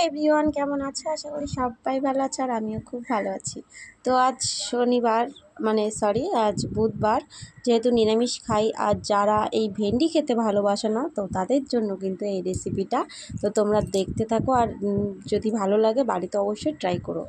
Everyone, কেমন আছো? আশা করি সবাই ভালো আছে আর আমিও খুব ভালো আছি। তো আজ শনিবার, আজ বুধবার, যেহেতু নিরামিষ খাই। আর যারা এই ভেন্ডি খেতে ভালোবাসে না, তো তাদের জন্য কিন্তু এই রেসিপিটা। তো তোমরা দেখতে থাকো, আর যদি ভালো লাগে বাড়িতে অবশ্যই ট্রাই করো।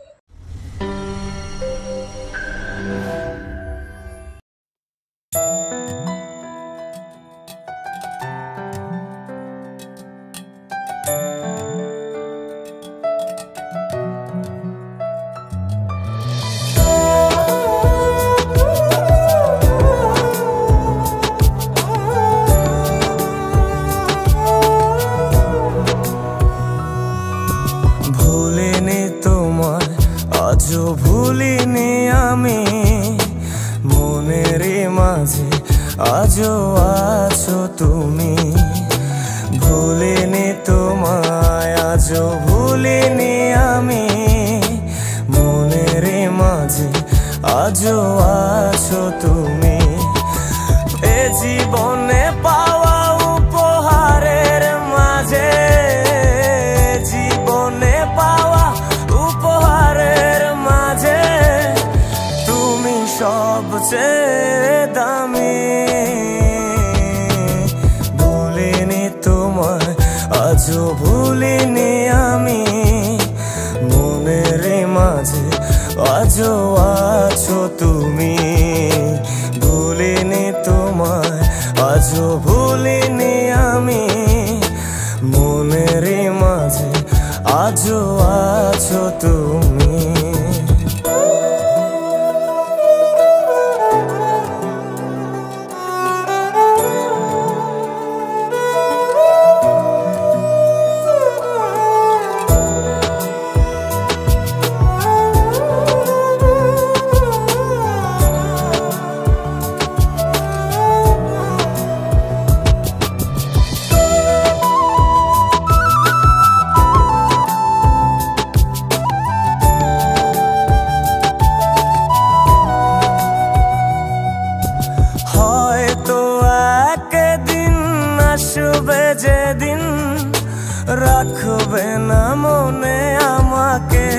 ভুলিনি তোমায়, আজও ভুলিনি আমি, মনের মাঝে আজও আছো তুমি। ভুলিনি তোমায়, আজও ভুলিনি আমি, মনের মাঝে আজও আছো তুমি। এ জীবনে পাওয়া উপহারের মাঝে, জীবনে পাওয়া উপহারের মাঝে তুমি সবচেয়ে দামি। ভুলিনি তোমায়, আজও ভুলিনি আমি, মনের মাঝে আজও আছো তুমি। ভুলিনি তোমায়, আজও ভুলিনি আমি, মনের মাঝে আজও আছো তুমি। আসবে যেদিন রাখবে না মনে আমাকে,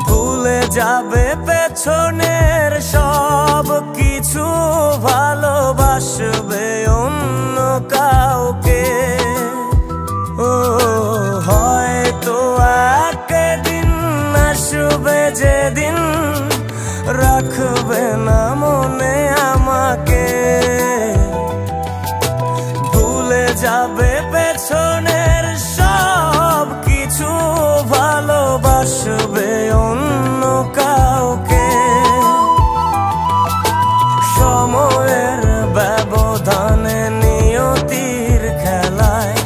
ভুলে যাবে পেছনের সব কিছু, ভালোবাসবে অন্য কাউকে। ও হয়তো একদিন আসবে যেদিন রাখবে না মনে আমাকে, যাবে পেছনের সব কিছু, ভালোবাসবে অন্য কাউকে। সময়ের ব্যবধানে নিয়তির খেলায়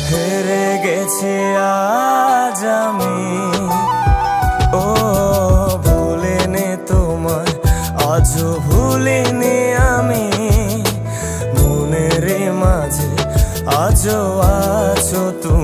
হেরে গেছি আজ আমি। ও ভুলিনি তোমায়, আজও ভুলিনি আমি, মনের মাঝে আজও আছো তুমি।